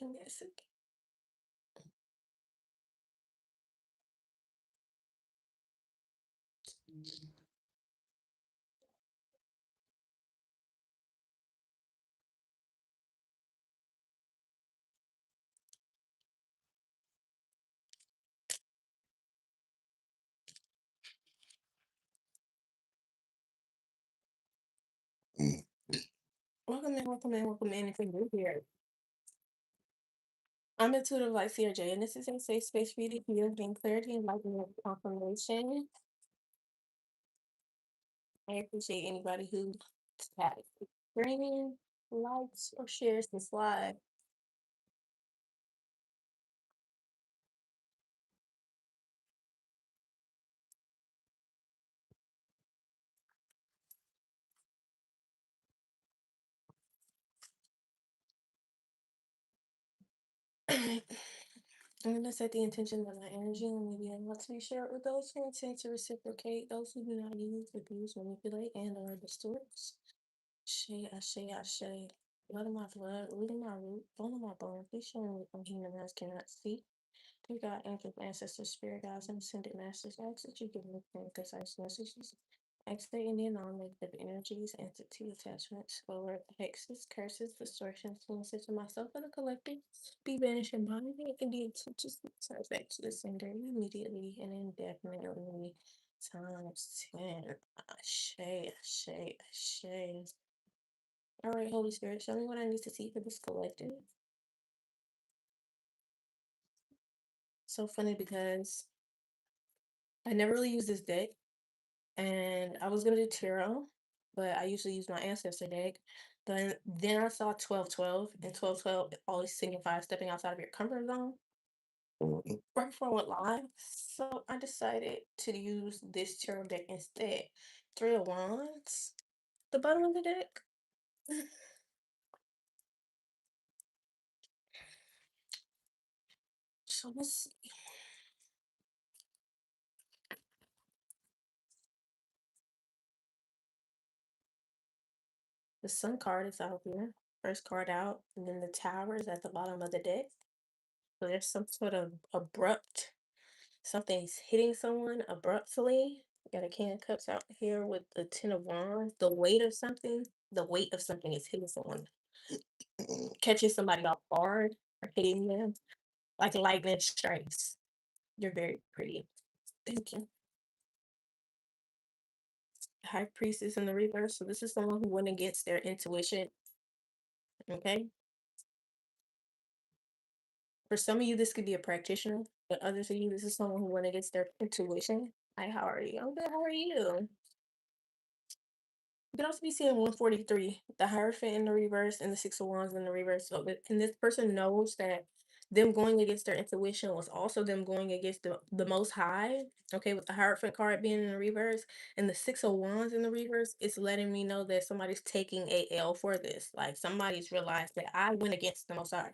Give me a second. Welcome in, welcome in, welcome in. If you're new here, I'm IntuitivelightSeerJae, and this is a safe space for you to heal, gain clarity, and enlightenment confirmation. I appreciate anybody who taps, streaming, likes, or shares this live. I'm going to set the intention of my energy and maybe I want to be shared with those who intend to reciprocate, those who do not use, abuse, manipulate, and or distort. Ashe, ashe, ashe. Blood of my blood, root of my root, bone of my bone. Please show me what my human eyes cannot see. Dear God, angels, ancestors, spirit guides, and ascended masters, I ask that you give me clear and concise messages. Ask that any non-negative energies, entity attachments, or hexes, curses, distortions, influences of myself and the collective be banished and bonded and the intentions return back to the sender immediately and indefinitely times 10. Ashe, ashe, ashe. All right, Holy Spirit, show me what I need to see for this collective. So funny because I never really use this deck. And I was gonna do tarot, but I usually use my ancestor deck. Then I saw 1212, and 1212 always signifies stepping outside of your comfort zone. Right before I went live, so I decided to use this tarot deck instead. Three of Wands, the bottom of the deck. So let's see. The Sun card is out here, first card out, and then the Tower is at the bottom of the deck. So there's some sort of abrupt something's hitting someone abruptly. Got a can of cups out here with the Ten of Wands. The weight of something. The weight of something is hitting someone, catching somebody off guard or hitting them like lightning strikes. You're very pretty. Thank you. High Priestess in the reverse. So this is someone who went against their intuition. Okay. For some of you, this could be a practitioner. But others of you, this is someone who went against their intuition. Hi, how are you? I'm good. How are you? You can also be seeing 143, the Hierophant in the reverse and the Six of Wands in the reverse. So, and this person knows that them going against their intuition was also them going against the Most High. Okay, with the Hierophant card being in the reverse and the Six of Wands in the reverse, it's letting me know that somebody's taking a L for this. Like somebody's realized that I went against the Most High.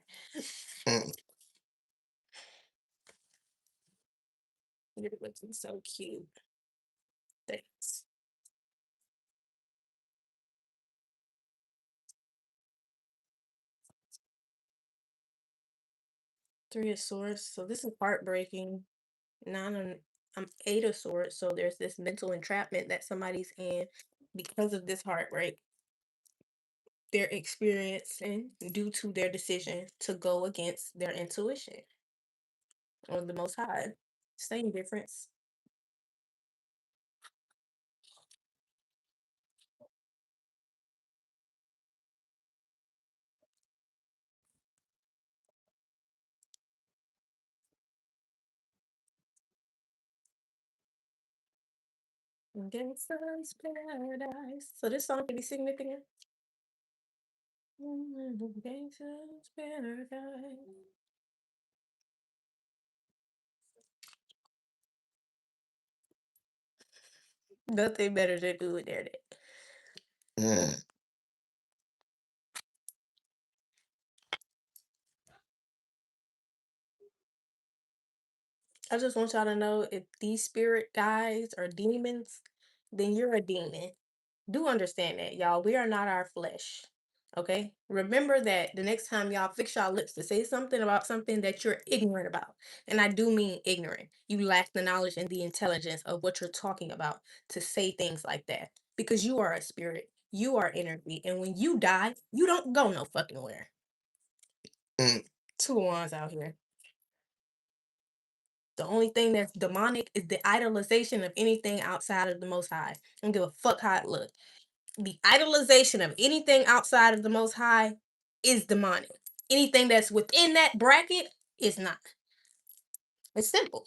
You're looking so cute. Thanks. Three of Swords. So this is heartbreaking. Nine of I'm Eight of Swords. So there's this mental entrapment that somebody's in because of this heartbreak they're experiencing due to their decision to go against their intuition or the Most High. Same difference. Gangsta's paradise. So this song can be significant. Gangsta's paradise. Nothing better to do with their day. I just want y'all to know if these spirit guys are demons, then you're a demon. Do understand that, y'all. We are not our flesh. Okay? Remember that the next time y'all fix y'all lips to say something about something that you're ignorant about. And I do mean ignorant. You lack the knowledge and the intelligence of what you're talking about to say things like that. Because you are a spirit. You are energy. And when you die, you don't go no fucking where. Two ones out here. The only thing that's demonic is the idolization of anything outside of the Most High. I don't give a fuck how it look. The idolization of anything outside of the Most High is demonic. Anything that's within that bracket is not. It's simple.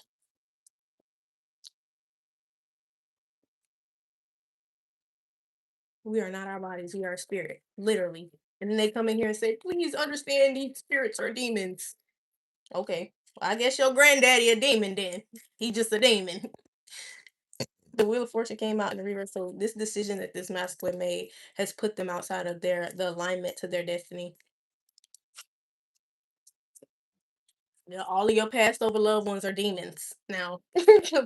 We are not our bodies. We are a spirit, literally. And then they come in here and say, "Please understand these spirits are demons." Okay, well, I guess your granddaddy a demon then. He just a demon. The Wheel of Fortune came out in the reverse. So this decision that this masculine made has put them outside of the alignment to their destiny. Yeah, all of your past over loved ones are demons now.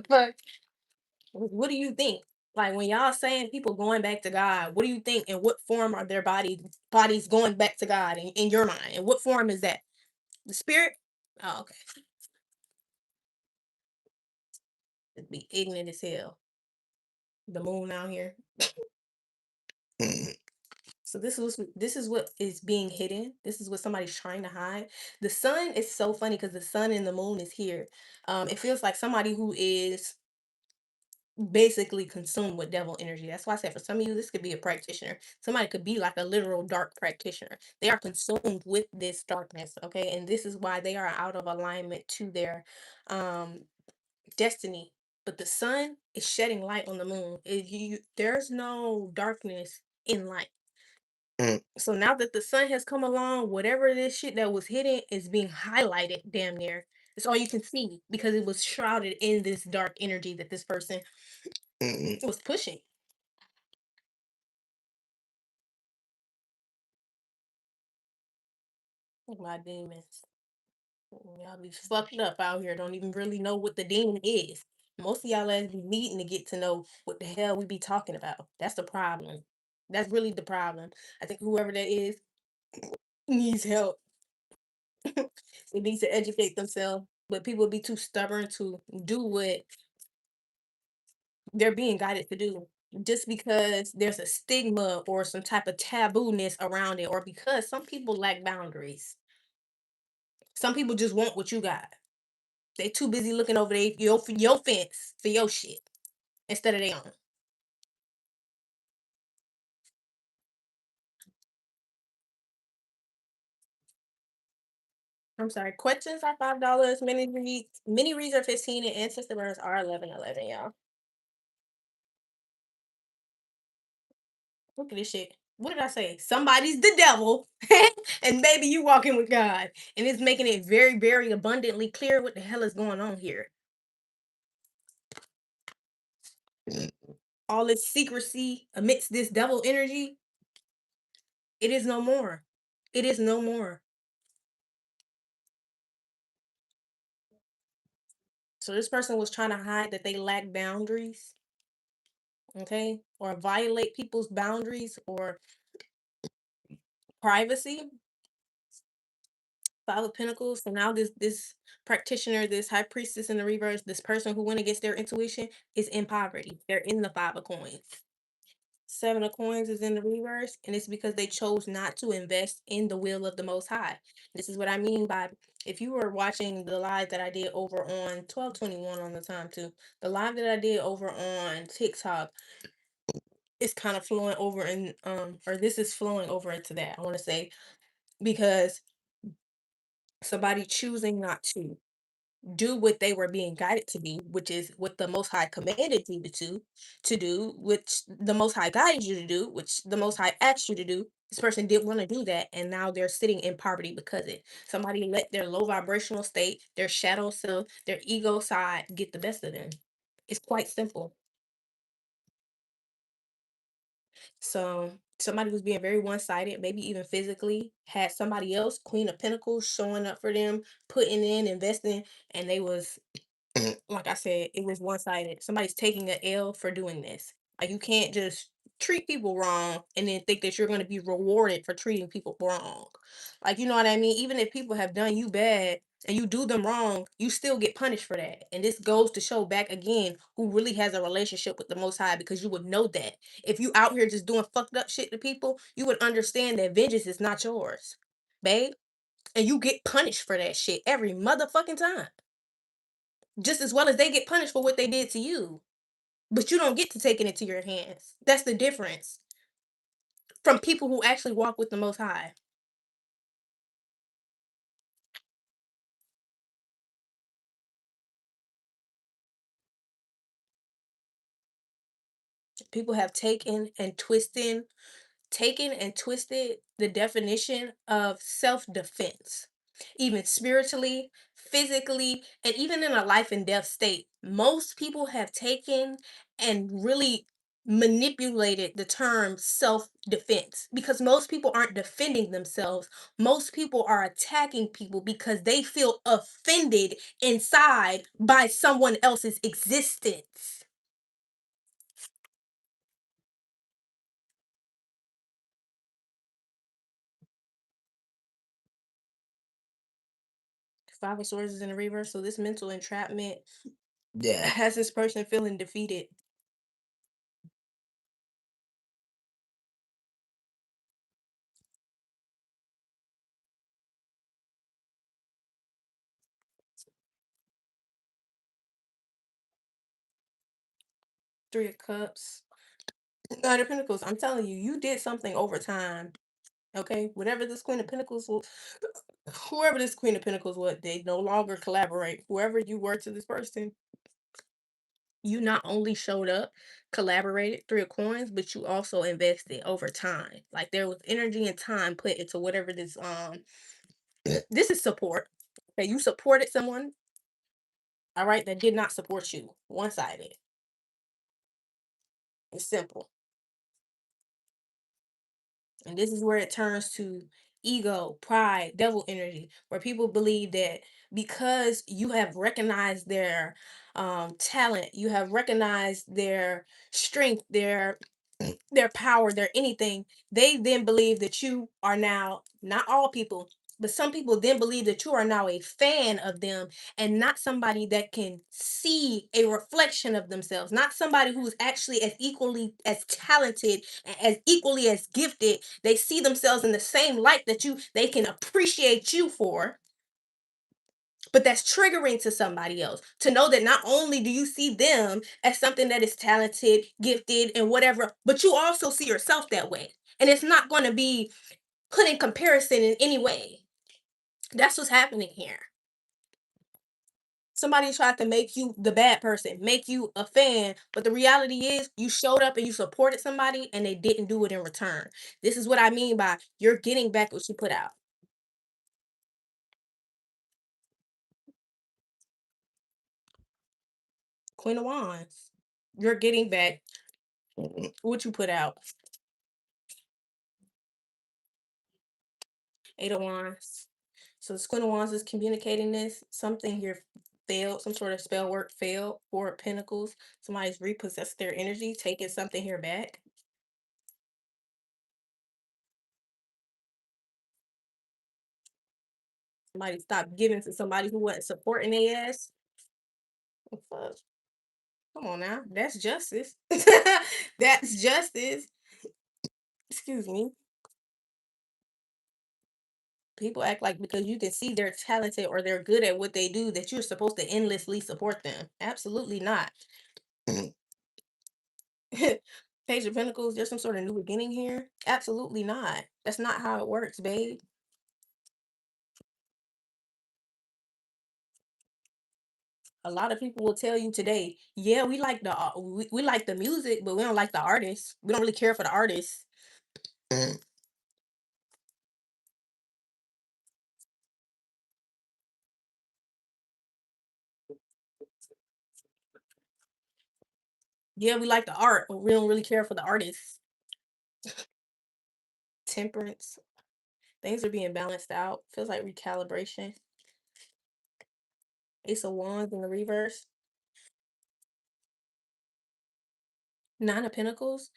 But what do you think? Like when y'all saying people going back to God, what do you think? In what form are their bodies going back to God in your mind? In what form is that? The spirit? Oh, okay. It'd be ignorant as hell. The moon out here. So this is what is being hidden. This is what somebody's trying to hide. The sun is so funny because the sun and the moon is here. It feels like somebody who is basically consumed with devil energy. That's why I said for some of you, this could be a practitioner. Somebody could be like a literal dark practitioner. They are consumed with this darkness, okay? And this is why they are out of alignment to their um destiny. But the sun is shedding light on the moon. There's no darkness in light. So now that the sun has come along, whatever this shit that was hidden is being highlighted damn near. It's all you can see because it was shrouded in this dark energy that this person was pushing. My demons. Y'all be fucked up out here. Don't even really know what the demon is. Most of y'all ass be needing to get to know what the hell we be talking about. That's the problem. That's really the problem. I think whoever that is needs help. They need to educate themselves. But people be too stubborn to do what they're being guided to do. Just because there's a stigma or some type of taboo-ness around it, or because some people lack boundaries. Some people just want what you got. They too busy looking over your fence for your shit instead of their own. I'm sorry. Questions are $5. Mini reads are 15, and ancestor words are 11.11. Y'all. Look at this shit. What did I say? Somebody's the devil, and maybe you walking with God, and it's making it very, very abundantly clear what the hell is going on here. All this secrecy amidst this devil energy, it is no more. It is no more. So this person was trying to hide that they lack boundaries, okay, or violate people's boundaries or privacy. Five of Pentacles. So now this practitioner, this high priestess in the reverse, this person who went against their intuition is in poverty. They're in the Five of Coins. Seven of Coins is in the reverse, and it's because they chose not to invest in the will of the Most High. This is what I mean by, if you were watching the live that I did over on 1221 on the time too, the live that I did over on TikTok is kind of flowing over in or this is flowing over into that. I want to say because somebody choosing not to do what they were being guided to do, which is what the Most High commanded you to do, which the Most High guided you to do, which the Most High asked you to do. This person didn't want to do that, and now they're sitting in poverty because it. Somebody let their low vibrational state, their shadow self, their ego side get the best of them. It's quite simple. So somebody was being very one-sided, maybe even physically, had somebody else, Queen of Pentacles, showing up for them, putting in, investing, and they was like I said, it was one-sided. Somebody's taking a L for doing this. Like you can't just treat people wrong and then think that you're going to be rewarded for treating people wrong. Like you know what I mean? Even if people have done you bad and you do them wrong, you still get punished for that. And this goes to show back again who really has a relationship with the Most High because you would know that. If you out here just doing fucked up shit to people, you would understand that vengeance is not yours, babe. And you get punished for that shit every motherfucking time. Just as well as they get punished for what they did to you. But you don't get to take it into your hands. That's the difference from people who actually walk with the Most High. People have taken and twisted the definition of self-defense, even spiritually, physically, and even in a life and death state. Most people have taken and really manipulated the term self-defense because most people aren't defending themselves. Most people are attacking people because they feel offended inside by someone else's existence. Five of Swords is in the reverse, so this mental entrapment, yeah, has this person feeling defeated. Three of Cups, Knight of Pentacles. I'm telling you, you did something over time. Okay, whatever this Queen of Pentacles, whoever this Queen of Pentacles was, they no longer collaborate. Whoever you were to this person, you not only showed up, collaborated, Three of Coins, but you also invested over time. Like there was energy and time put into whatever this this is support. Okay, you supported someone, all right, that did not support you. One sided. It's simple. And this is where it turns to ego, pride, devil energy, where people believe that because you have recognized their talent, you have recognized their strength, their power, their anything, they then believe that you are now, not all people, but some people then believe that you are now a fan of them and not somebody that can see a reflection of themselves, not somebody who is actually as equally as talented and as equally as gifted. They see themselves in the same light that they can appreciate you for, but that's triggering to somebody else to know that not only do you see them as something that is talented, gifted, and whatever, but you also see yourself that way. And it's not going to be put in comparison in any way. That's what's happening here. Somebody tried to make you the bad person, make you a fan, but the reality is you showed up and you supported somebody and they didn't do it in return. This is what I mean by you're getting back what you put out. Queen of Wands. You're getting back what you put out. Eight of Wands. So the Queen of Wands is communicating this. Something here failed, some sort of spell work failed. Four of Pentacles. Somebody's repossessed their energy, taking something here back. Somebody stopped giving to somebody who wasn't supporting their ass. Oh, fuck. Come on now. That's justice. That's justice. Excuse me. People act like because you can see they're talented or they're good at what they do that you're supposed to endlessly support them. Absolutely not. Page of Pentacles, there's some sort of new beginning here. Absolutely not. That's not how it works, babe. A lot of people will tell you today, yeah, we like the music, but we don't like the artist. We don't really care for the artist. Yeah, we like the art, but we don't really care for the artist. Temperance. Things are being balanced out. Feels like recalibration. Ace of Wands in the reverse. Nine of Pentacles,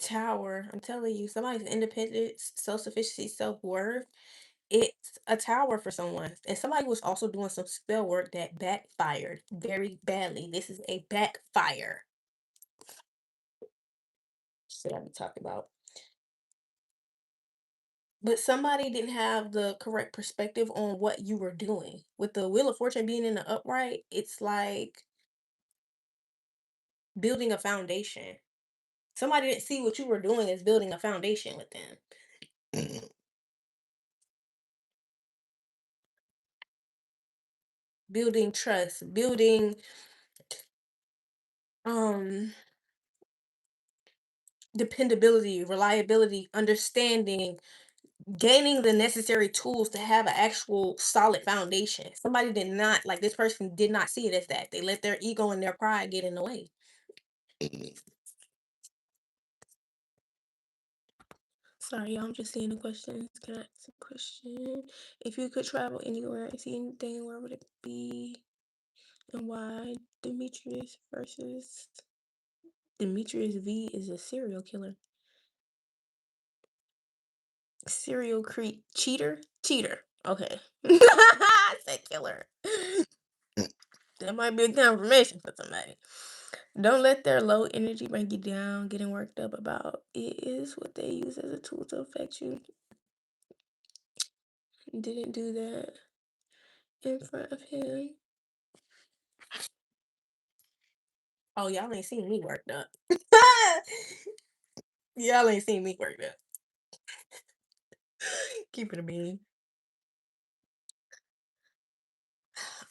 Tower. I'm telling you, somebody's independence, self-sufficiency, self-worth. It's a tower for someone. And somebody was also doing some spell work that backfired very badly. This is a backfire. Shit I be talking about. But somebody didn't have the correct perspective on what you were doing. With the Wheel of Fortune being in the upright, it's like building a foundation. Somebody didn't see what you were doing as building a foundation with them. Building trust, building um dependability, reliability, understanding, gaining the necessary tools to have an actual solid foundation. Somebody did not, like, this person did not see it as that. They let their ego and their pride get in the way. Sorry, y'all, I'm just seeing the questions. Can I ask a question? If you could travel anywhere and see anything, where would it be and why? Demetrius V is a serial killer. Cheater. Okay. I said killer. That might be a confirmation for somebody. Don't let their low energy bring you down. Getting worked up about it is what they use as a tool to affect you. Didn't do that in front of him. Oh, y'all ain't seen me worked up. Y'all ain't seen me worked up. Keep it a bean.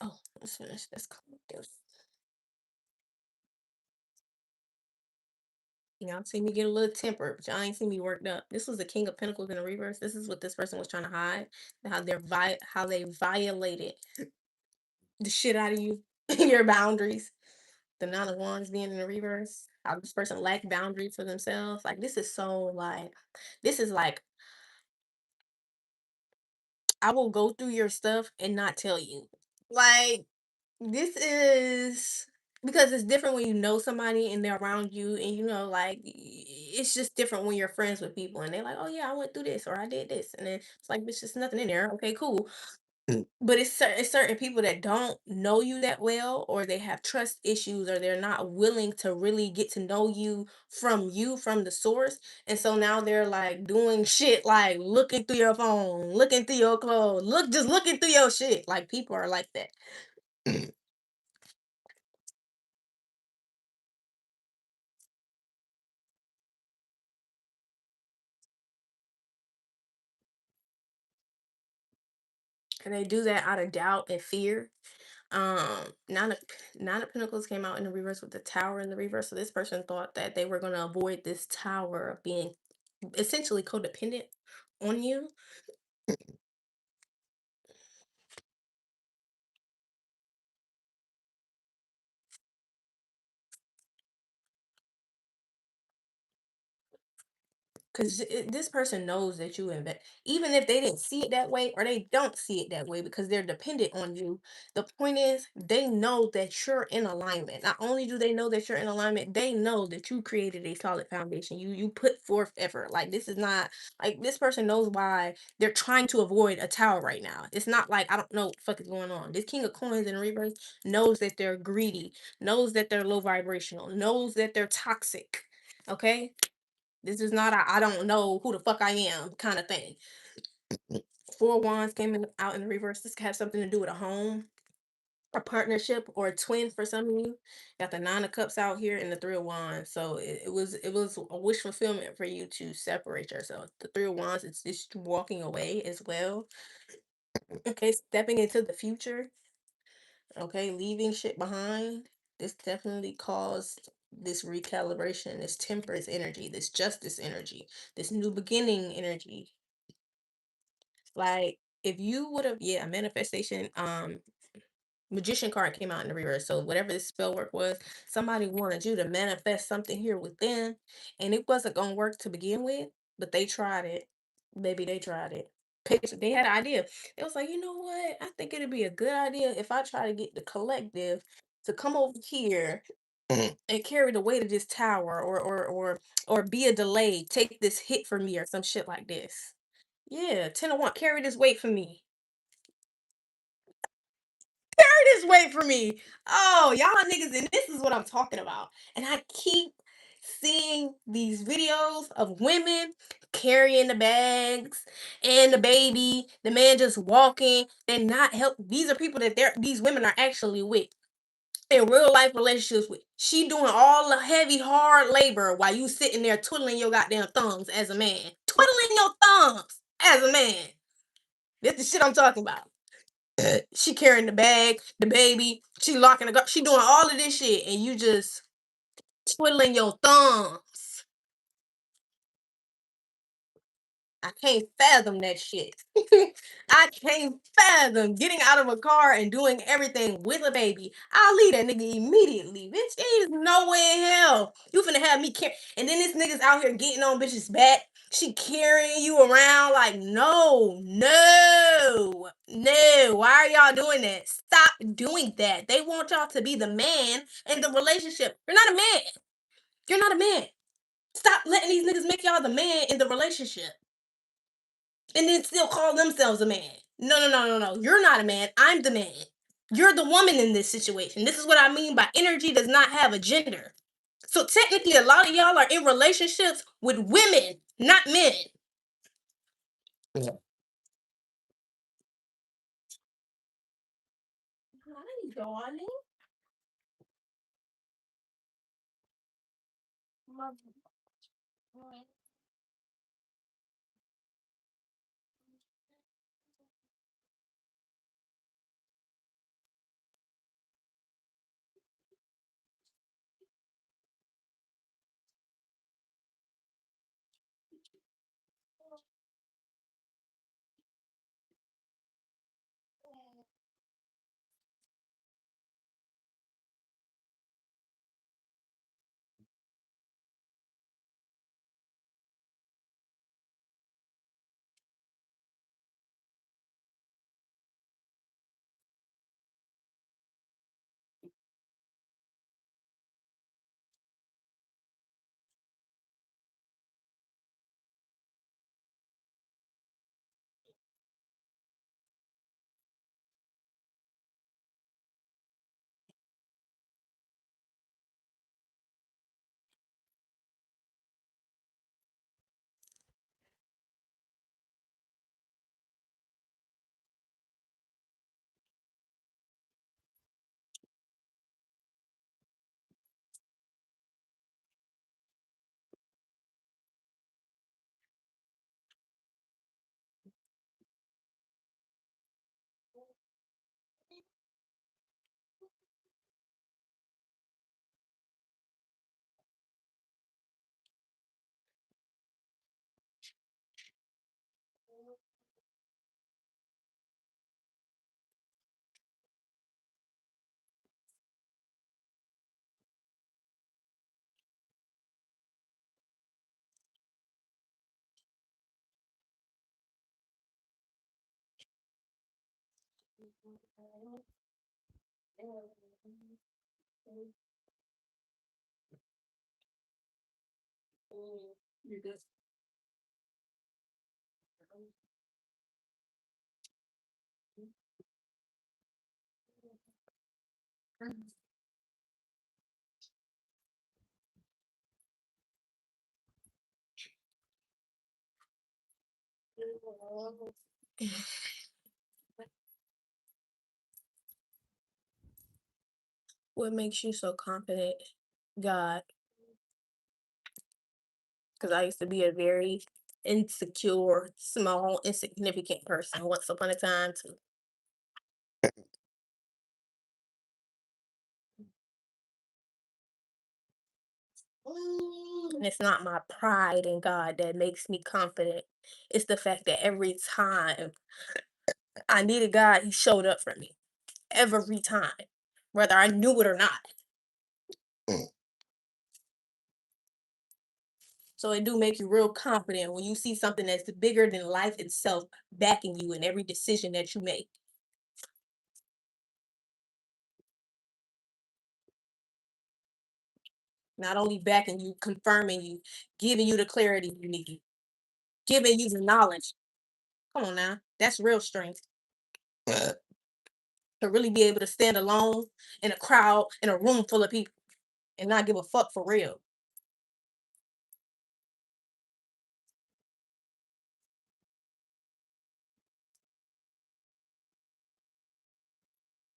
Oh, let's finish this collective. Y'all see me get a little tempered, but y'all ain't see me worked up. This was the King of Pentacles in the reverse. This is what this person was trying to hide. How they violated the shit out of you, your boundaries. The Nine of Wands being in the reverse. How this person lacked boundaries for themselves. Like this is so like, this is like I will go through your stuff and not tell you. Like this is because it's different when you know somebody and they're around you and you know like it's just different when you're friends with people and they're like, oh yeah, I went through this or I did this and then it's like there's just nothing in there. Okay, cool. But it's certain people that don't know you that well or they have trust issues or they're not willing to really get to know you from the source, and so now they're like doing shit like looking through your phone, looking through your clothes, looking through your shit. Like people are like that. And they do that out of doubt and fear. Nine of Nine of Pentacles came out in the reverse with the Tower in the reverse. So this person thought that they were going to avoid this Tower of being essentially codependent on you. 'Cause this person knows that you invest, even if they didn't see it that way or they don't see it that way because they're dependent on you. The point is, they know that you're in alignment. Not only do they know that you're in alignment, they know that you created a solid foundation. You put forth effort. Like this is not like this person knows why they're trying to avoid a tower right now. It's not like I don't know what the fuck is going on. This King of Coins in reverse knows that they're greedy, knows that they're low vibrational, knows that they're toxic. Okay, this is not I don't know who the fuck I am kind of thing. Four Wands out in the reverse. This could have something to do with a home, a partnership, or a twin for some of you. Got the Nine of Cups out here and the Three of Wands. So it was a wish fulfillment for you to separate yourself. The Three of Wands, it's just walking away as well. Okay, stepping into the future. Okay, leaving shit behind. This definitely caused this recalibration, this temperance energy, this justice energy, this new beginning energy. Like if you would have, yeah, manifestation, magician card came out in the reverse. So whatever this spell work was, somebody wanted you to manifest something here within, and it wasn't gonna work to begin with, but they tried it. Maybe they tried it. They had an idea. It was like, you know what? I think it'd be a good idea if I try to get the collective to come over here and carry the weight of this tower, or be a delay, take this hit for me or some shit like this. Yeah, 10 to 1, carry this weight for me. Carry this weight for me. Oh, y'all niggas, and this is what I'm talking about. And I keep seeing these videos of women carrying the bags and the baby, the man just walking. They're not help. These are people that these women are actually with in real life relationships with. She doing all the heavy, hard labor while you sitting there twiddling your goddamn thumbs as a man. Twiddling your thumbs as a man. That's the shit I'm talking about. She carrying the bag, the baby, she locking the car, she doing all of this shit, and you just twiddling your thumbs. I can't fathom that shit. I can't fathom getting out of a car and doing everything with a baby. I'll leave that nigga immediately. Bitch, there is no way in hell you finna have me carry. And then this nigga's out here getting on bitch's back. She carrying you around like, no, no, no. Why are y'all doing that? Stop doing that. They want y'all to be the man in the relationship. You're not a man. You're not a man. Stop letting these niggas make y'all the man in the relationship and then still call themselves a man. No, no, no, no, no. You're not a man. I'm the man. You're the woman in this situation. This is what I mean by energy does not have a gender. So technically, a lot of y'all are in relationships with women, not men. Yeah. Hi, darling. You're good. What makes you so confident? God, because I used to be a very insecure, small, insignificant person once upon a time too. And it's not my pride in God that makes me confident. It's the fact that every time I needed God, He showed up for me. Every time, whether I knew it or not. Mm. So it do make you real confident when you see something that's bigger than life itself backing you in every decision that you make. Not only backing you, confirming you, giving you the clarity you need, giving you the knowledge. Come on now. That's real strength. To really be able to stand alone in a crowd, in a room full of people, and not give a fuck for real.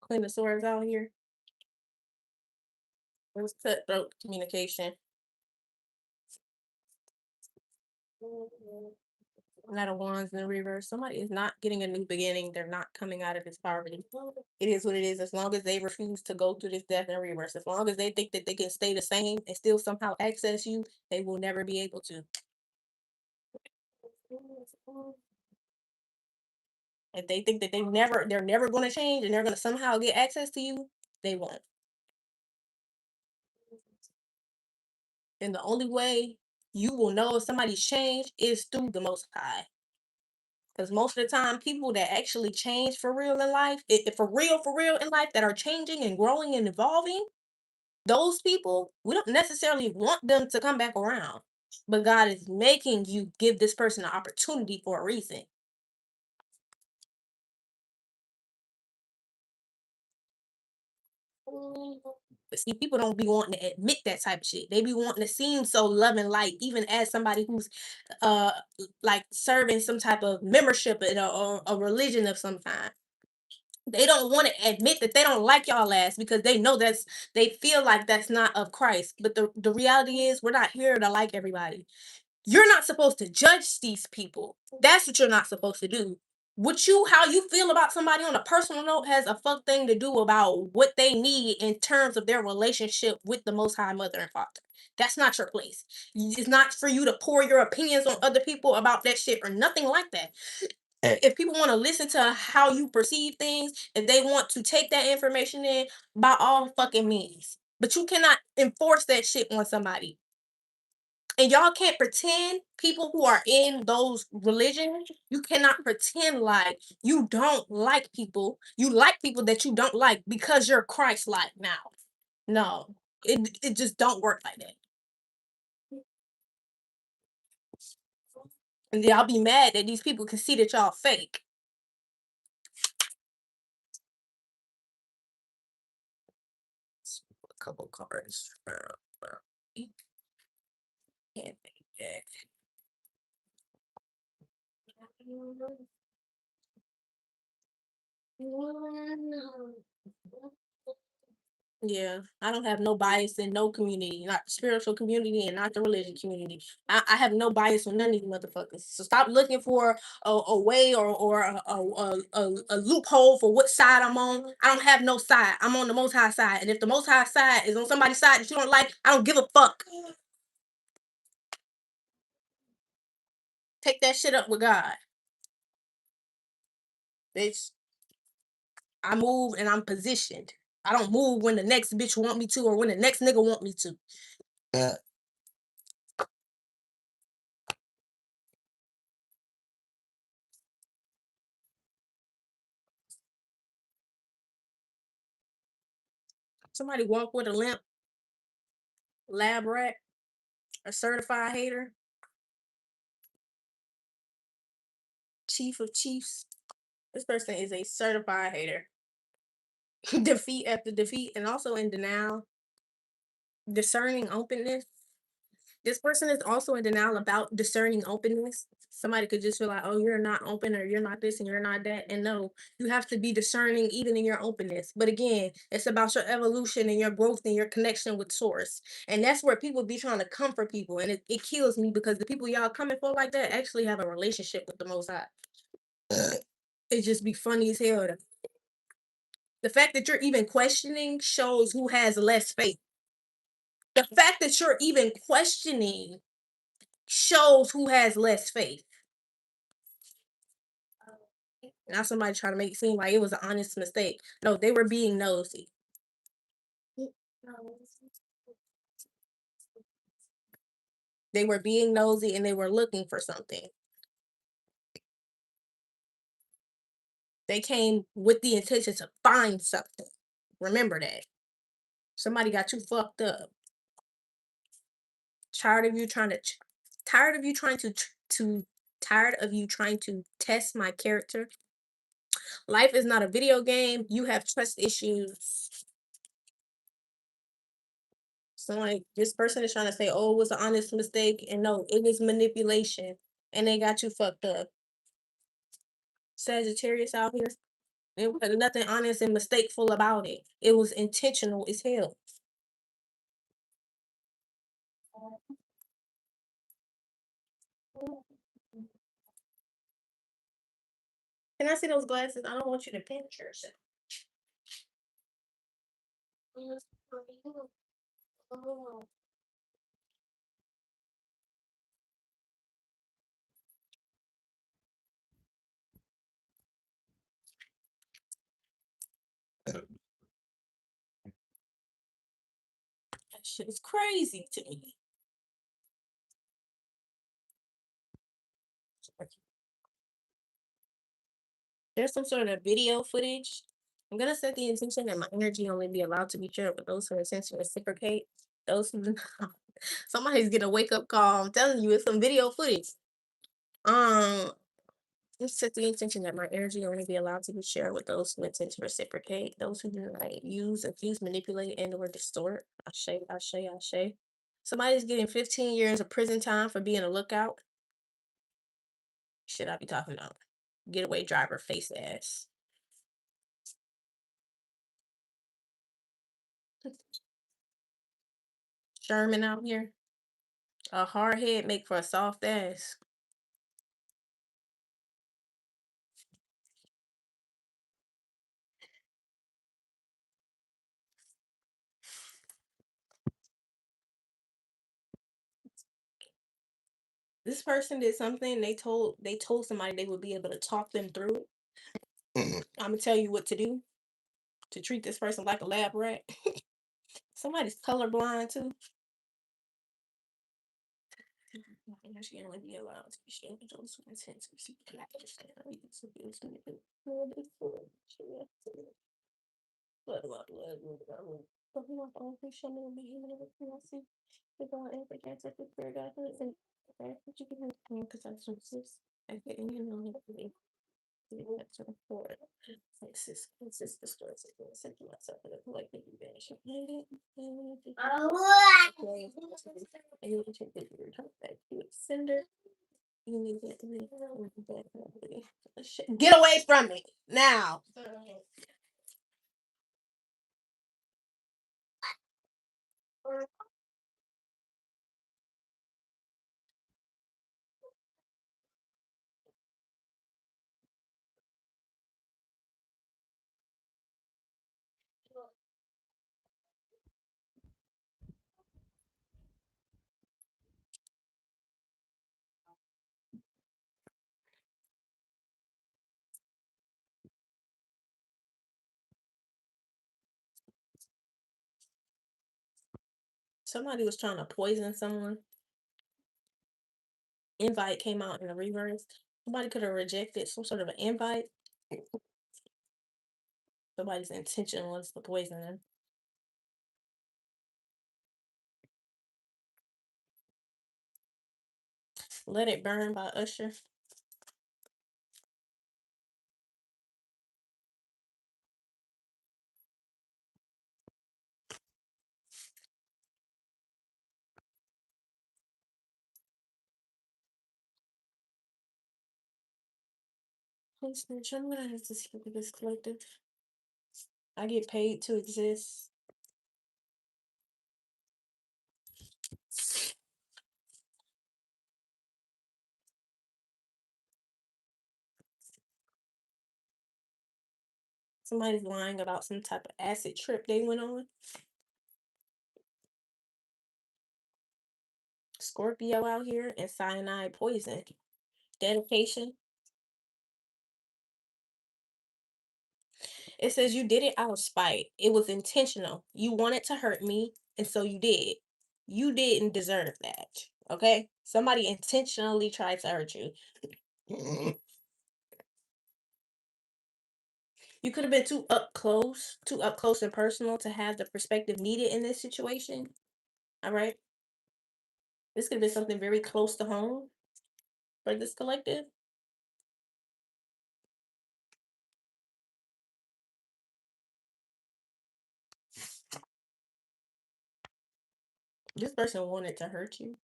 Clean the swords out here. It was cutthroat communication. Knight of Wands in the reverse. Somebody is not getting a new beginning. They're not coming out of this poverty. It is what it is. As long as they refuse to go through this death in reverse, as long as they think that they can stay the same and still somehow access you, they will never be able to. If they think that they're never going to change and they're going to somehow get access to you, they won't. And the only way you will know if somebody's changed is through the Most High. Because most of the time, people that actually change for real in life, for real in life, that are changing and growing and evolving, those people, we don't necessarily want them to come back around. But God is making you give this person an opportunity for a reason. But see, people don't be wanting to admit that type of shit. They be wanting to seem so loving light, even as somebody who's uh like serving some type of membership in or a religion of some kind. They don't want to admit that they don't like y'all ass because they know they feel like that's not of Christ. But the reality is we're not here to like everybody. You're not supposed to judge these people. That's what you're not supposed to do. How you feel about somebody on a personal note has a fuck thing to do about what they need in terms of their relationship with the Most High Mother and Father. That's not your place. It's not for you to pour your opinions on other people about that shit or nothing like that. If people want to listen to how you perceive things, if they want to take that information in, by all fucking means. But you cannot enforce that shit on somebody. And y'all can't pretend, people who are in those religions, you cannot pretend like you don't like people. You like people that you don't like because you're Christ like now. No, it just don't work like that. And y'all be mad that these people can see that y'all fake. A couple cards. Can't think that. Yeah, I don't have no bias in no community, not the spiritual community and not the religious community. I have no bias with none of these motherfuckers. So stop looking for a way or a loophole for what side I'm on. I don't have no side. I'm on the Most High side, and if the Most High side is on somebody's side that you don't like, I don't give a fuck. Take that shit up with God, bitch. I move and I'm positioned. I don't move when the next bitch want me to or when the next nigga want me to. Somebody walk with a limp, lab rat, a certified hater, chief of chiefs. This person is a certified hater. Defeat after defeat, and also in denial, discerning openness. This person is also in denial about discerning openness. Somebody could just feel like, oh, you're not open or you're not this and you're not that. And no, you have to be discerning even in your openness. But again, it's about your evolution and your growth and your connection with source. And that's where people be trying to comfort people. And it kills me because the people y'all coming for like that actually have a relationship with the Most High. It just be funny as hell. The fact that you're even questioning shows who has less faith. The fact that you're even questioning shows who has less faith. Now somebody trying to make it seem like it was an honest mistake. No, they were being nosy. They were being nosy and they were looking for something. They came with the intention to find something. Remember that. Somebody got you fucked up. Tired of you trying to tired of you trying to tired of you trying to test my character. Life is not a video game. You have trust issues. So like this person is trying to say, oh, it was an honest mistake, and no, it was manipulation, and they got you fucked up. Sagittarius out here. It was nothing honest and mistakeful about it. It was intentional as hell. Can I see those glasses? I don't want you to pinch yourself. That shit is crazy to me. There's some sort of video footage. I'm gonna set the intention that my energy only be allowed to be shared with those who are sent to reciprocate. Those who somebody's getting a wake up call. I'm telling you, it's some video footage. Um, let's set the intention that my energy only be allowed to be shared with those who intend to reciprocate. Those who do not use, abuse, manipulate, and/or distort. Ashe, ashe, ashe. Somebody's getting 15 years of prison time for being a lookout. Shit, I be talking about. Getaway driver face ass. Sherman out here. A hard head make for a soft ass. This person did something. They told somebody they would be able to talk them through it. I'm gonna tell you what to do to treat this person like a lab rat. Somebody's colorblind too. She only be allowed to be shared with those who intend to receive blood, blood, blood, blood, blood. But we want all free show me be human everything I see. The God and the cancer, the prayer God, and okay, what you can have because I don't exist. I get in, you know, that's important. Exist, the stories of the sent to myself, and I like that you vanish. And you take the return back to its sender. You need to get away from me now. Somebody was trying to poison someone. Invite came out in the reverse. Somebody could have rejected some sort of an invite. Somebody's intention was to poison them. Let It Burn by Usher. Please, bitch, I'm gonna have to skip this collective. I get paid to exist. Somebody's lying about some type of acid trip they went on. Scorpio out here and cyanide poison. Dedication. It says you did it out of spite. It was intentional. You wanted to hurt me, and so you did. You didn't deserve that. Okay? Somebody intentionally tried to hurt you. You could have been too up close and personal to have the perspective needed in this situation. All right. This could be something very close to home for this collective. This person wanted to hurt you.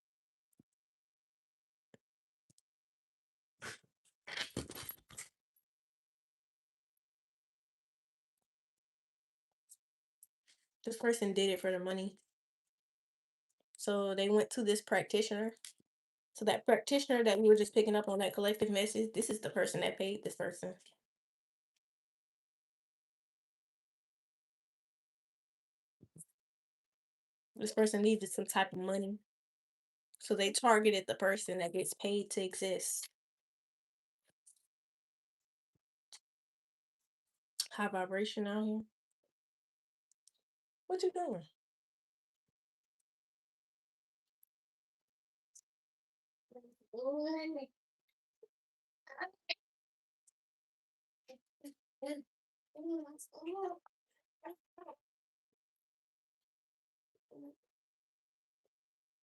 This person did it for the money. So they went to this practitioner. So that practitioner that we were just picking up on that collective message, this is the person that paid this person. This person needed some type of money. So they targeted the person that gets paid to exist. High vibration out here. What you doing?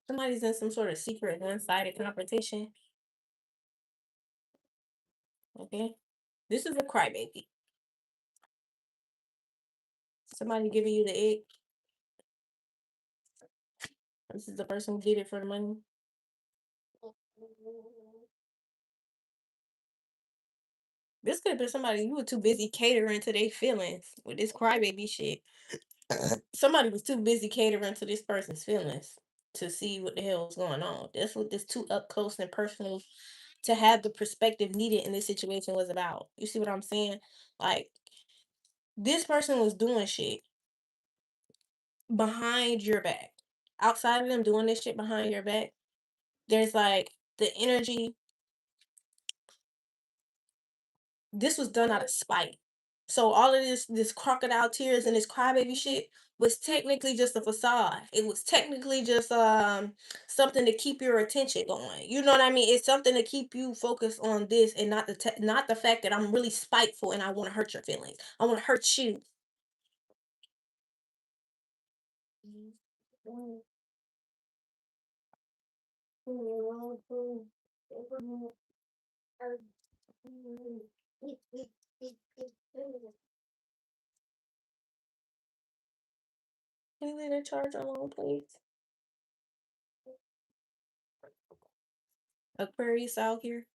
Somebody's in some sort of secret one-sided competition. Okay. This is a crybaby. Somebody giving you the egg. This is the person who did it for the money. This could have been somebody you were too busy catering to their feelings with this crybaby shit. Somebody was too busy catering to this person's feelings to see what the hell was going on. That's what this too up close and personal to have the perspective needed in this situation was about. You see what I'm saying? Like this person was doing shit behind your back. Outside of them doing this shit behind your back, there's like the energy. This was done out of spite. So all of this crocodile tears and this crybaby shit was technically just a facade. It was technically just something to keep your attention going. You know what I mean? It's something to keep you focused on this and not not the fact that I'm really spiteful and I want to hurt your feelings. I want to hurt you. Can you leave the charge alone, please? Aquarius out here.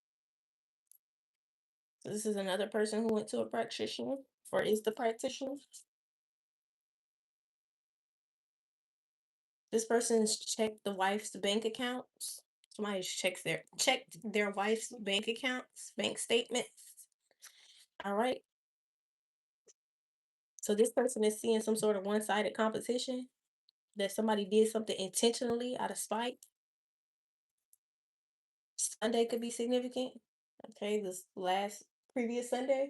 So this is another person who went to a practitioner or is the practitioner. This person's checked the wife's bank accounts. Somebody checked their wife's bank accounts, bank statements. All right. So this person is seeing some sort of one-sided competition that somebody did something intentionally out of spite. Sunday could be significant. Okay, this last previous Sunday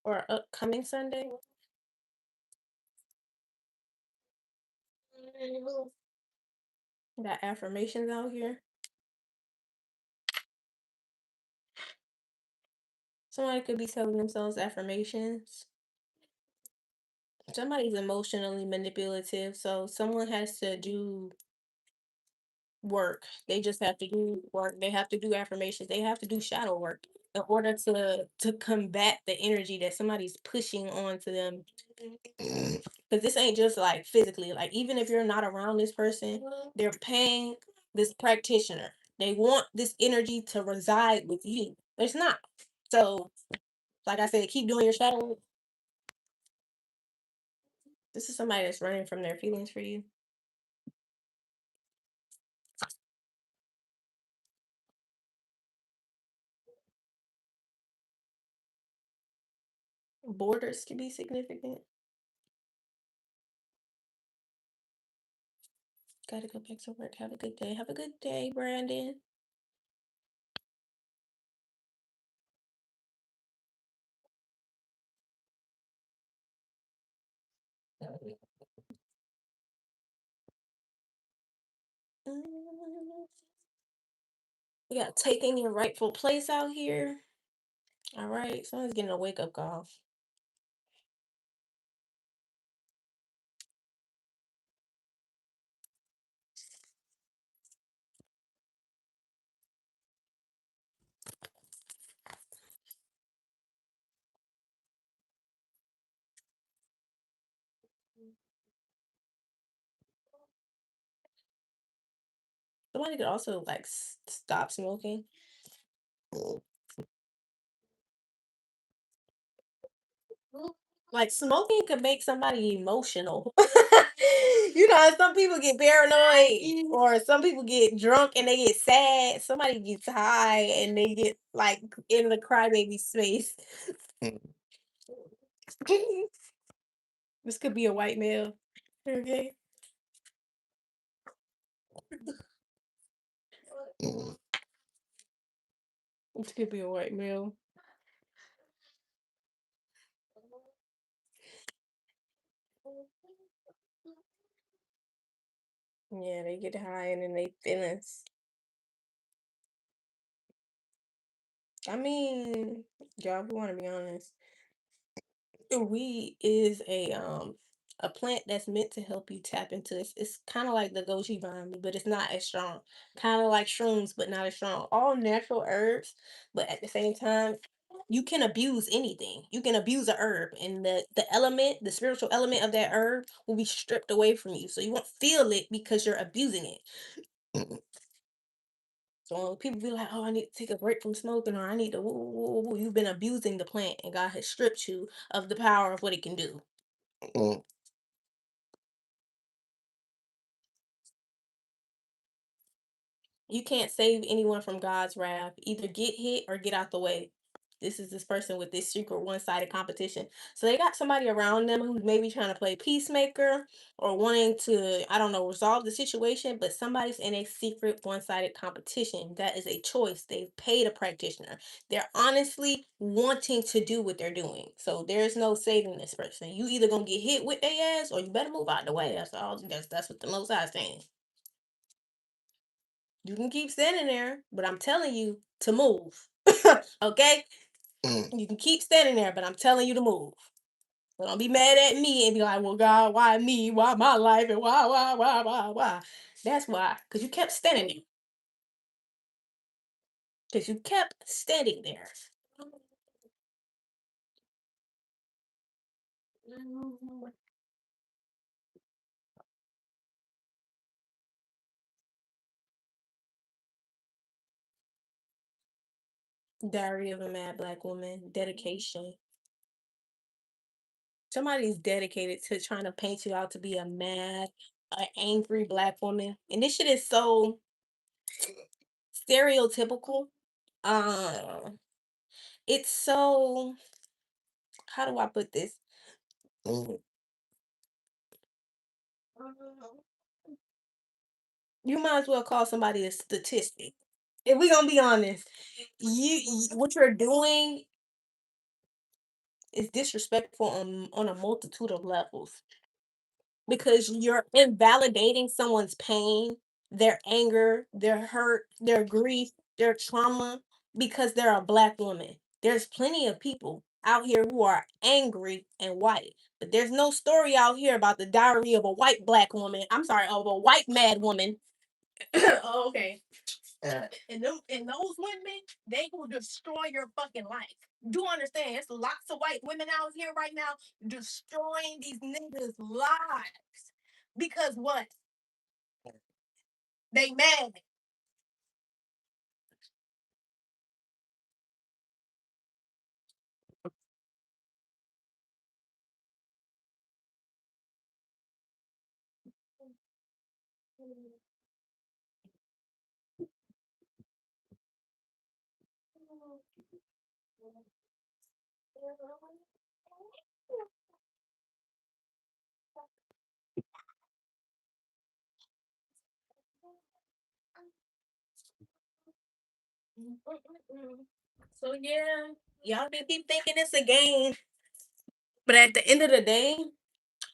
or upcoming Sunday. Got affirmations out here. Somebody could be telling themselves affirmations. Somebody's emotionally manipulative, so someone has to do work. They just have to do work. They have to do affirmations. They have to do shadow work in order to combat the energy that somebody's pushing onto them. Because this ain't just like physically. Like even if you're not around this person, they're paying this practitioner. They want this energy to reside with you. But it's not. So, like I said, keep doing your shadow work. This is somebody that's running from their feelings for you. Borders can be significant. Gotta go back to work. Have a good day. Have a good day, Brandon. We got taking your rightful place out here. All right, someone's getting a wake up call. Somebody could also like stop smoking. Like smoking could make somebody emotional. Some people get paranoid or some people get drunk and they get sad. Somebody gets high and they get like in the crybaby space. This could be a white male. Okay. This could be a white male. Yeah, they get high and then they feelings. I mean, y'all, we want to be honest. Weed is a plant that's meant to help you tap into it's kind of like the goji vine, but it's not as strong. Kind of like shrooms, but not as strong. All natural herbs, but at the same time, you can abuse anything. You can abuse a herb, and the element, the spiritual element of that herb, will be stripped away from you, so you won't feel it because you're abusing it. So when people be like, "Oh, I need to take a break from smoking," or "I need to," woo, woo, woo, woo," you've been abusing the plant, and God has stripped you of the power of what it can do. You can't save anyone from God's wrath. Either get hit or get out the way. This is this person with this secret one-sided competition. So they got somebody around them who's maybe trying to play peacemaker or wanting to, I don't know, resolve the situation, but somebody's in a secret one-sided competition. That is a choice. They've paid a practitioner. They're honestly wanting to do what they're doing. So there's no saving this person. You either gonna get hit with their ass or you better move out the way. That's all. That's what the Most High is saying. You can keep standing there, but I'm telling you to move. Okay? You can keep standing there, but I'm telling you to move. So don't be mad at me and be like, well, God, why me? Why my life? And why? That's why. Because you kept standing there. Because you kept standing there. Diary of a Mad Black Woman. Dedication. Somebody's dedicated to trying to paint you out to be a mad, angry black woman. And this shit is so stereotypical. Uh, it's so, how do I put this? You might as well call somebody a statistic. If we gonna be honest, what you're doing is disrespectful on a multitude of levels because you're invalidating someone's pain, their anger, their hurt, their grief, their trauma because they're a black woman. There's plenty of people out here who are angry and white, but there's no story out here about the diary of a white black woman. I'm sorry, of a white mad woman. Oh, okay. And those women, they will destroy your fucking life. Do understand? There's lots of white women out here right now destroying these niggas' lives because what? They mad. So yeah, y'all be keep thinking it's a game, but at the end of the day,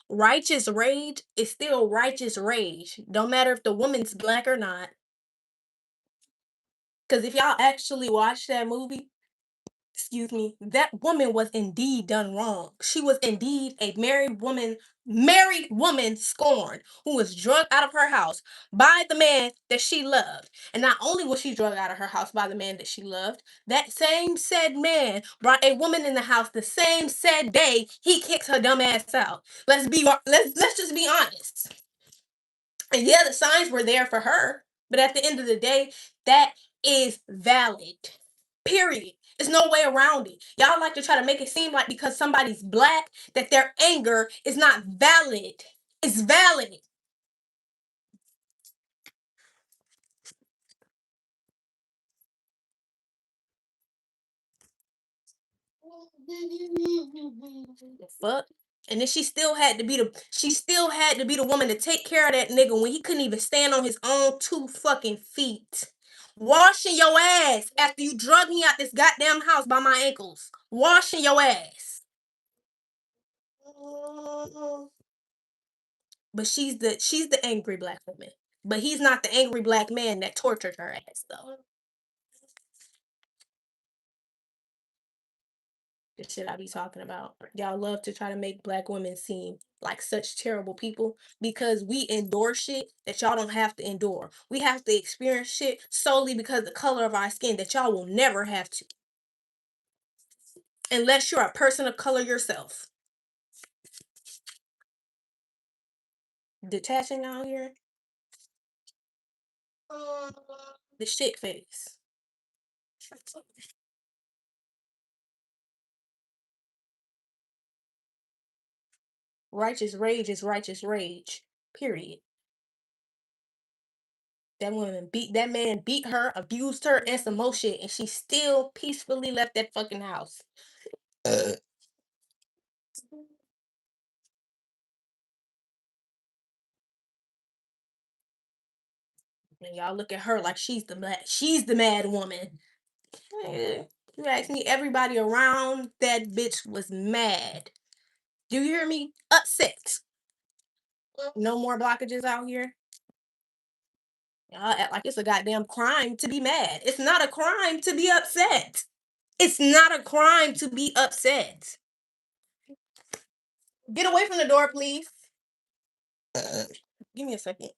righteous rage is still righteous rage. Don't matter if the woman's black or not. Because if y'all actually watch that movie, excuse me, that woman was indeed done wrong. She was indeed a married woman scorned, who was drugged out of her house by the man that she loved. And not only was she drugged out of her house by the man that she loved, that same said man brought a woman in the house the same said day he kicked her dumb ass out. Let's just be honest. And yeah, the signs were there for her. But at the end of the day, that is valid. Period. There's no way around it. Y'all like to try to make it seem like because somebody's black that their anger is not valid. It's valid. The fuck? And then she still had to be the woman to take care of that nigga when he couldn't even stand on his own two fucking feet. Washing your ass after you drug me out this goddamn house by my ankles. Washing your ass. But she's the angry black woman. But he's not the angry black man that tortured her ass though. The shit I be talking about. Y'all love to try to make black women seem like such terrible people because we endure shit that y'all don't have to endure. We have to experience shit solely because the color of our skin that y'all will never have to. Unless you're a person of color yourself. Detaching out here. The shit face. Righteous rage is righteous rage. Period. That man beat her, abused her, and some more shit, and she still peacefully left that fucking house. And y'all look at her like she's the mad woman. You ask me, everybody around that bitch was mad. Do you hear me? Upset. No more blockages out here. Y'all act like it's a goddamn crime to be mad. It's not a crime to be upset. It's not a crime to be upset. Get away from the door, please. Give me a second.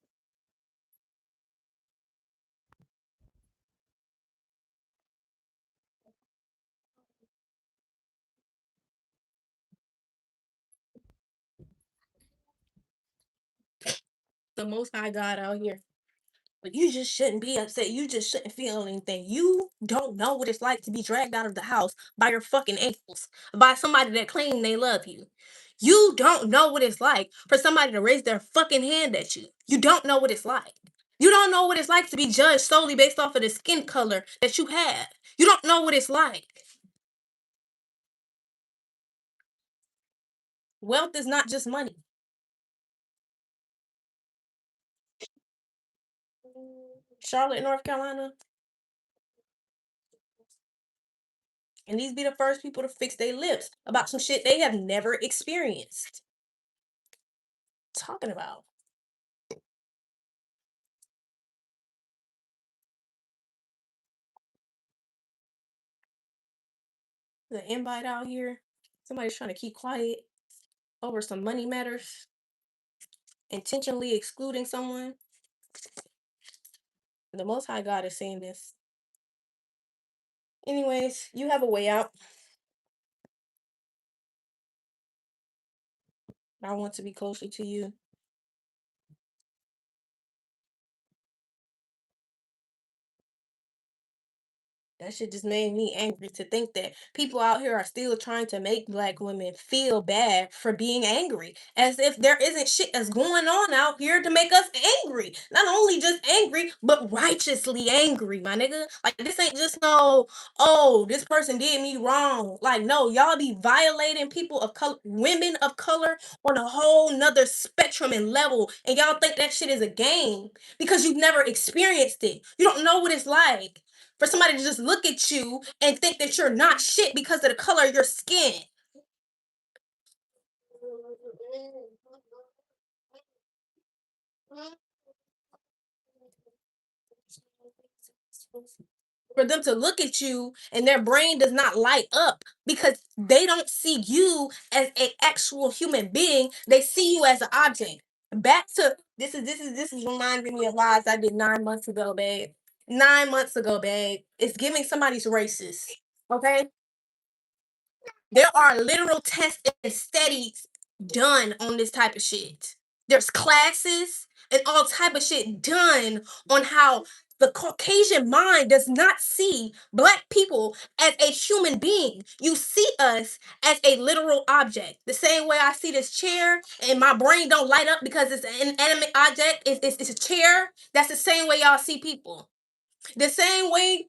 The most high God out here. But you just shouldn't be upset. You just shouldn't feel anything. You don't know what it's like to be dragged out of the house by your fucking ankles by somebody that claim they love you. You don't know what it's like for somebody to raise their fucking hand at you. You don't know what it's like. You don't know what it's like to be judged solely based off of the skin color that you have. You don't know what it's like. Wealth is not just money. Charlotte, North Carolina. And these be the first people to fix their lips about some shit they have never experienced. Talking about. The invite out here. Somebody's trying to keep quiet over some money matters, intentionally excluding someone. The Most High God is saying this. Anyways, you have a way out. I want to be closer to you. That shit just made me angry to think that people out here are still trying to make black women feel bad for being angry. As if there isn't shit that's going on out here to make us angry. Not only just angry, but righteously angry, my nigga. Like, this ain't just no, oh, this person did me wrong. Like, no, y'all be violating people of color, women of color on a whole nother spectrum and level. And y'all think that shit is a game because you've never experienced it. You don't know what it's like for somebody to just look at you and think that you're not shit because of the color of your skin. For them to look at you and their brain does not light up because they don't see you as an actual human being. They see you as an object. Back to this is reminding me of lies I did 9 months ago, babe. 9 months ago, babe. It's giving somebody's racist. Okay? There are literal tests and studies done on this type of shit. There's classes and all type of shit done on how the Caucasian mind does not see black people as a human being. You see us as a literal object. The same way I see this chair and my brain don't light up because it's an inanimate object. It's a chair. That's the same way y'all see people. The same way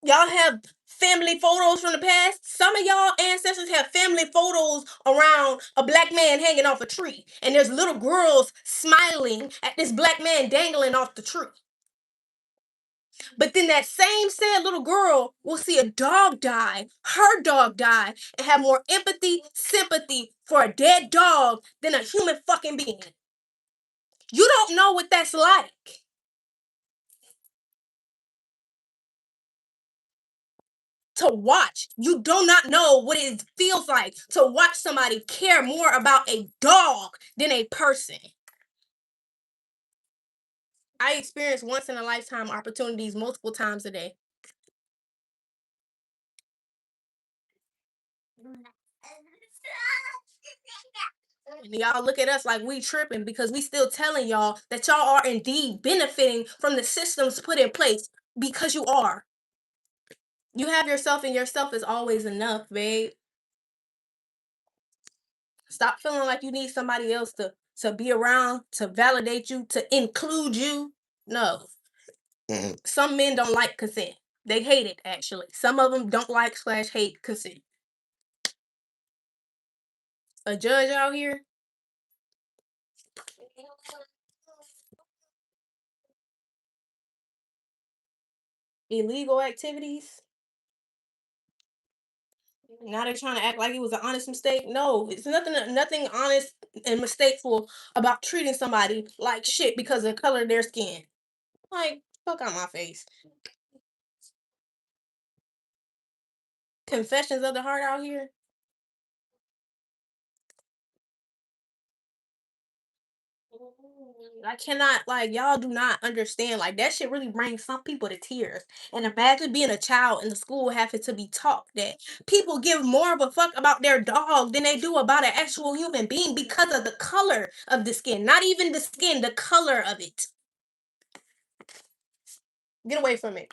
y'all have family photos from the past. Some of y'all ancestors have family photos around a black man hanging off a tree, and there's little girls smiling at this black man dangling off the tree. But then that same sad little girl will see a dog die, her dog die, and have more empathy, sympathy for a dead dog than a human fucking being. You don't know what that's like. To watch. You do not know what it feels like to watch somebody care more about a dog than a person. I experience once in a lifetime opportunities multiple times a day. And y'all look at us like we tripping because we still telling y'all that y'all are indeed benefiting from the systems put in place because you are. You have yourself and yourself is always enough, babe. Stop feeling like you need somebody else to be around, to validate you, to include you. No. Some men don't like consent. They hate it, actually. Some of them don't like slash hate consent. A judge out here, illegal activities. Now they're trying to act like it was an honest mistake. No, it's nothing honest and mistakeful about treating somebody like shit because of the color of their skin. Like, fuck out my face. Confessions of the heart out here. I cannot, like, y'all do not understand. Like, that shit really brings some people to tears. And imagine being a child in the school having to be taught that people give more of a fuck about their dog than they do about an actual human being because of the color of the skin. Not even the skin, the color of it. Get away from it.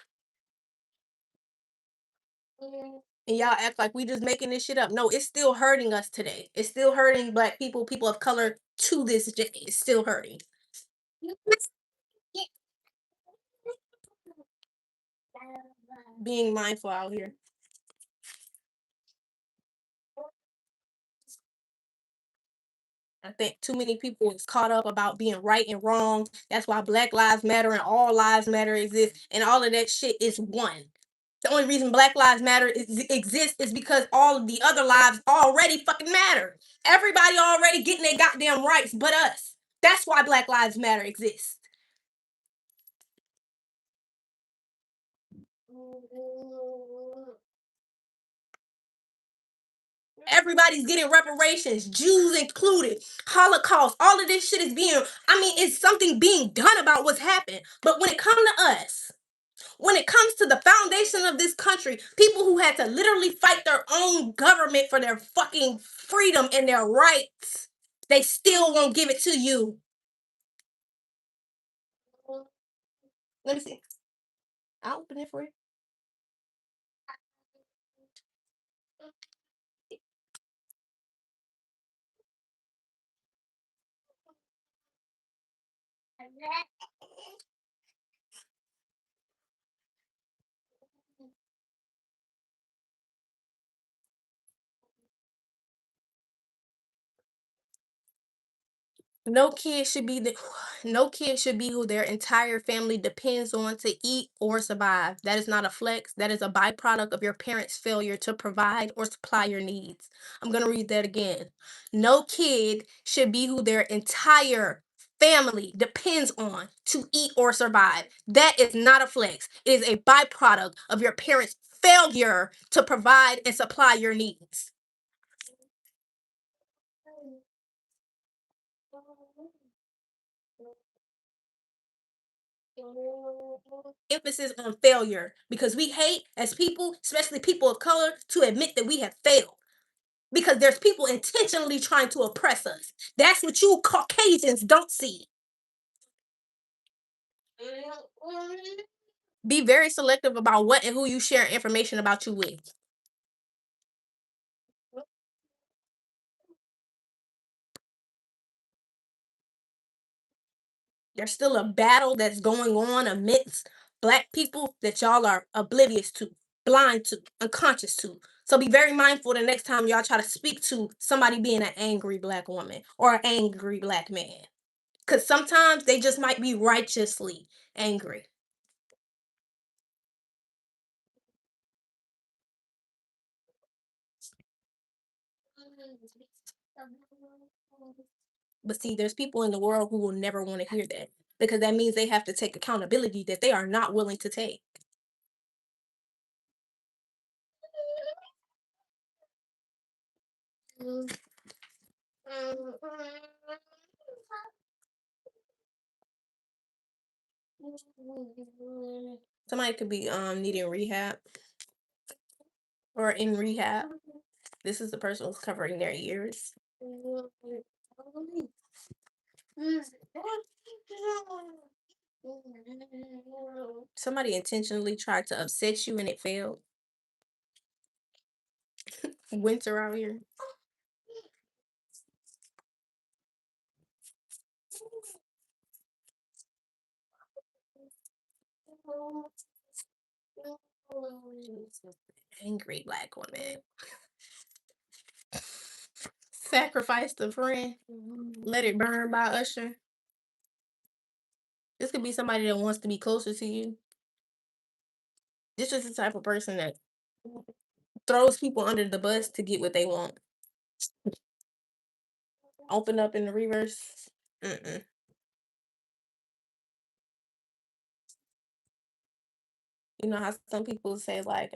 And y'all act like we just making this shit up. No, it's still hurting us today. It's still hurting black people, people of color to this day. It's still hurting. Being mindful out here. I think too many people is caught up about being right and wrong. That's why Black Lives Matter and all lives matter exist, and all of that shit is one. The only reason Black Lives Matter exists is because all of the other lives already fucking matter. Everybody already getting their goddamn rights, but us. That's why Black Lives Matter exists. Everybody's getting reparations, Jews included, Holocaust. All of this shit is being, I mean, it's something being done about what's happened. But when it comes to us, when it comes to the foundation of this country, people who had to literally fight their own government for their fucking freedom and their rights, they still won't give it to you. Let me see. I'll open it for you. No kid should be the no kid should be who their entire family depends on to eat or survive. That is not a flex. That is a byproduct of your parents' failure to provide or supply your needs. I'm going to read that again. No kid should be who their entire family depends on to eat or survive. That is not a flex. It is a byproduct of your parents' failure to provide and supply your needs. Emphasis on failure because we hate as people, especially people of color, to admit that we have failed. because there's people intentionally trying to oppress us. That's what you Caucasians don't see. Be very selective about what and who you share information about you with. There's still a battle that's going on amidst Black people that y'all are oblivious to, blind to, unconscious to. So be very mindful the next time y'all try to speak to somebody being an angry Black woman or an angry Black man. Because sometimes they just might be righteously angry. But see, there's people in the world who will never want to hear that because that means they have to take accountability that they are not willing to take. Somebody could be needing rehab or in rehab. This is the person who's covering their ears. Somebody intentionally tried to upset you and it failed. Winter out here. Angry Black woman. Sacrifice the friend. Let it burn by Usher. This could be somebody that wants to be closer to you. This is the type of person that throws people under the bus to get what they want. Open up in the reverse. Mm-mm. You know how some people say like,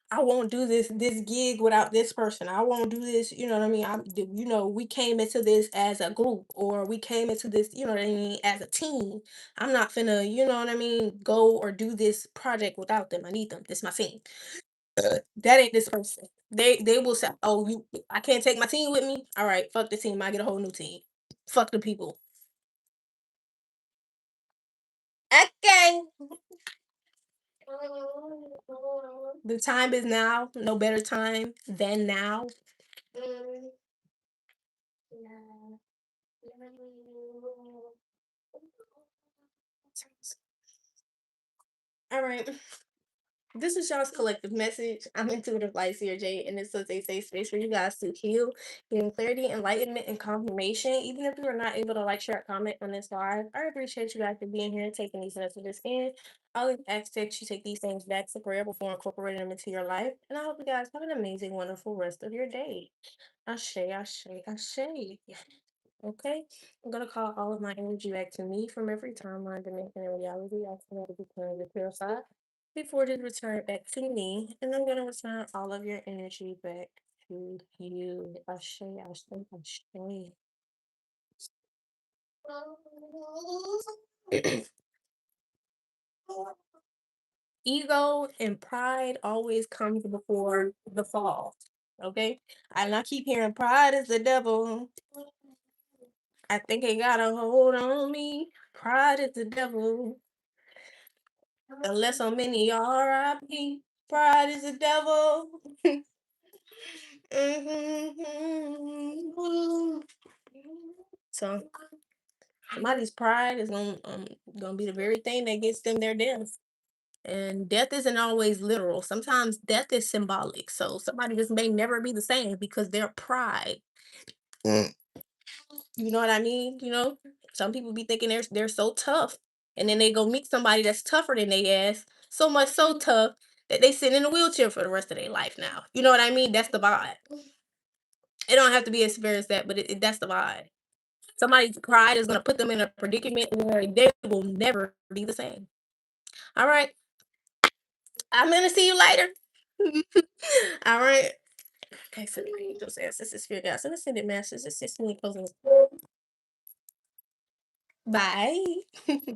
I won't do this gig without this person. I won't do this. You know what I mean? We came into this as a group, or we came into this, you know what I mean, as a team. I'm not finna, you know what I mean, go or do this project without them. I need them. This my team. That ain't this person. They will say, oh, I can't take my team with me. All right, fuck the team. I get a whole new team. Fuck the people. Okay. The time is now. No better time than now. All right. This is y'all's collective message. I'm Intuitive Light CRJ, and this is a safe space for you guys to heal, gain clarity, enlightenment, and confirmation. Even if you are not able to like, share, or comment on this live, I appreciate you guys for being here and taking these messages in. I'll ask that you take these things back to prayer before incorporating them into your life. And I hope you guys have an amazing, wonderful rest of your day. Ashe, ashe, ashe. Okay, I'm gonna call all of my energy back to me from every timeline, dimension, and reality. I can to be clear the pure side before it is returned back to me, and I'm gonna return all of your energy back to you. Ashe, ashe, ashe. Ego and pride always comes before the fall. Okay, and I keep hearing pride is the devil. I think it got a hold on me. Pride is the devil. Unless so many R.I.P. Pride is the devil. So somebody's pride is gonna be the very thing that gets them their death. And death isn't always literal. Sometimes death is symbolic. So somebody just may never be the same because their pride. You know what I mean? Some people be thinking they're so tough, and then they go meet somebody that's tougher than they ass. So much so tough that they sit in a wheelchair for the rest of their life now. You know what I mean? That's the vibe. It don't have to be as severe as that, but that's the vibe. Somebody's pride is gonna put them in a predicament where they will never be the same. All right, I'm gonna see you later. All right. Okay, so the angels, ancestors, spirit guides, and ascended masters, assist me in closing. Bye.